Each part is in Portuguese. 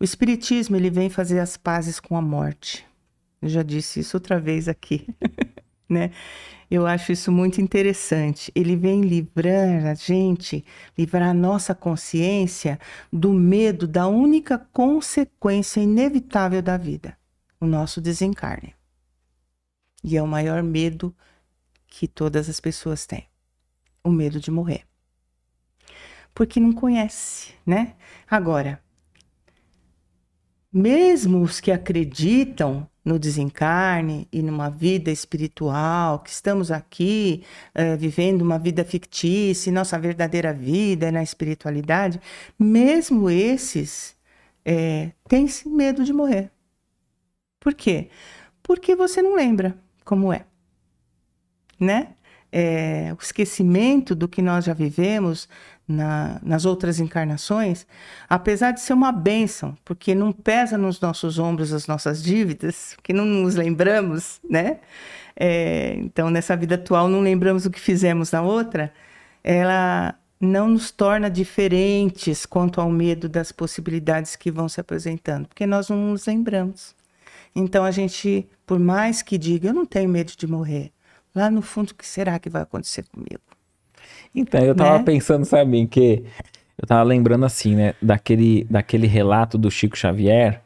O Espiritismo, ele vem fazer as pazes com a morte. Eu já disse isso outra vez aqui, né? Eu acho isso muito interessante. Ele vem livrar a gente, livrar a nossa consciência do medo da única consequência inevitável da vida, o nosso desencarne. E é o maior medo que todas as pessoas têm, o medo de morrer. Porque não conhece, né? Agora, mesmo os que acreditam no desencarne e numa vida espiritual, que estamos aqui vivendo uma vida fictícia, e nossa verdadeira vida é na espiritualidade, mesmo esses têm esse medo de morrer. Por quê? Porque você não lembra como é, né? O esquecimento do que nós já vivemos nas outras encarnações, apesar de ser uma bênção, porque não pesa nos nossos ombros as nossas dívidas, porque não nos lembramos, né? Então, nessa vida atual, não lembramos o que fizemos na outra, ela não nos torna diferentes quanto ao medo das possibilidades que vão se apresentando, porque nós não nos lembramos. Então, a gente, por mais que diga, eu não tenho medo de morrer, lá no fundo, o que será que vai acontecer comigo? Então, eu tava pensando, sabe, em que eu tava lembrando assim, né, daquele relato do Chico Xavier,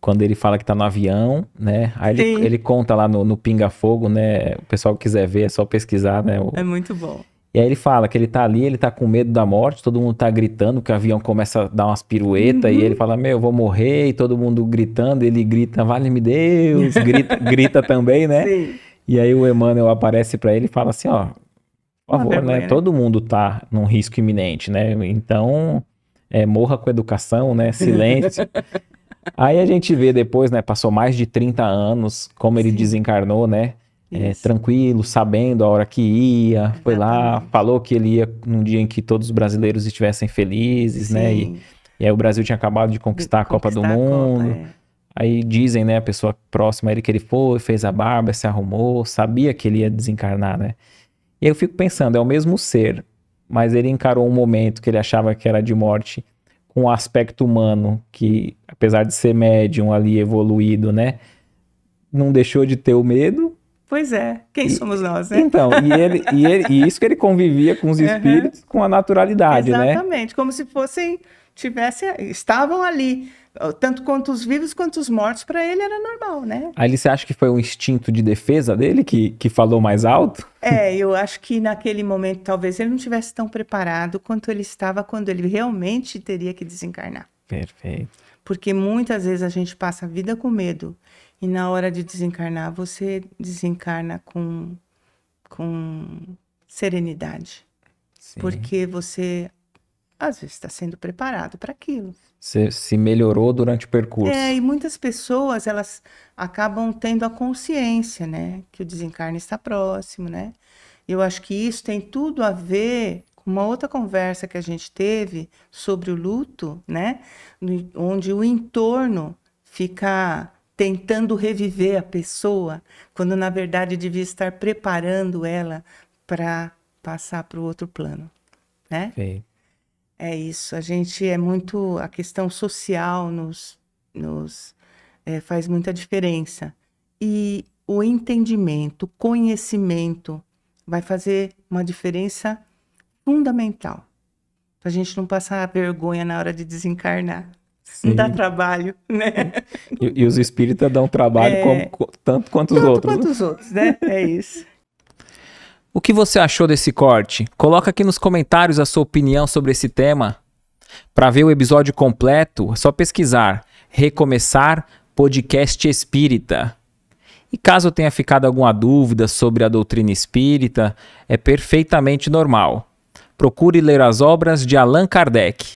quando ele fala que tá no avião, né, aí ele conta lá no Pinga Fogo, né, o pessoal que quiser ver é só pesquisar, né. É muito bom. E aí ele fala que ele tá ali, ele tá com medo da morte, todo mundo tá gritando, que o avião começa a dar umas piruetas, e ele fala, eu vou morrer, e todo mundo gritando, ele grita, vale-me Deus, grita também, né. Sim. E aí o Emmanuel aparece pra ele e fala assim, ó, por favor, né? Todo mundo tá num risco iminente, né? Então, morra com educação, né? Silêncio. Aí a gente vê depois, né? Passou mais de 30 anos, como ele desencarnou, né? Tranquilo, sabendo a hora que ia. Exatamente. Foi lá, falou que ele ia num dia em que todos os brbrasileiros estivessem felizes, né? E aí o Brasil tinha acabado de conquistar a Copa do Mundo. Aí dizem, né? A pessoa próxima a ele que ele foi, fez a barba, se arrumou, sabia que ele ia desencarnar, né? E aí eu fico pensando, é o mesmo ser, mas ele encarou um momento que ele achava que era de morte com um aspecto humano, que apesar de ser médium ali evoluído, né, não deixou de ter o medo. Pois é, quem somos nós, né? Então, e isso que ele convivia com os espíritos com a naturalidade, né? Exatamente, como se fossem, estavam ali. Tanto quanto os vivos quanto os mortos, para ele era normal, né? Aí você acha que foi um instinto de defesa dele que falou mais alto? Eu acho que naquele momento talvez ele não estivesse tão preparado quanto ele estava quando ele realmente teria que desencarnar. Perfeito. Porque muitas vezes a gente passa a vida com medo e na hora de desencarnar você desencarna com serenidade. Sim. Porque você às vezes está sendo preparado para aquilo. Você se melhorou durante o percurso. E muitas pessoas, elas acabam tendo a consciência, né? Que o desencarne está próximo, né? Eu acho que isso tem tudo a ver com uma outra conversa que a gente teve sobre o luto, né? Onde o entorno fica tentando reviver a pessoa, quando na verdade devia estar preparando ela para passar para o outro plano, né? Sim. É isso, a gente a questão social faz muita diferença. E o entendimento, o conhecimento vai fazer uma diferença fundamental. Para a gente não passar vergonha na hora de desencarnar. Sim. Não dá trabalho, né? E os espíritas dão trabalho tanto quanto os outros. Tanto quanto os outros, né? É isso. O que você achou desse corte? Coloca aqui nos comentários a sua opinião sobre esse tema. Para ver o episódio completo, é só pesquisar Recomeçar Podcast Espírita. E caso tenha ficado alguma dúvida sobre a doutrina espírita, é perfeitamente normal. Procure ler as obras de Allan Kardec.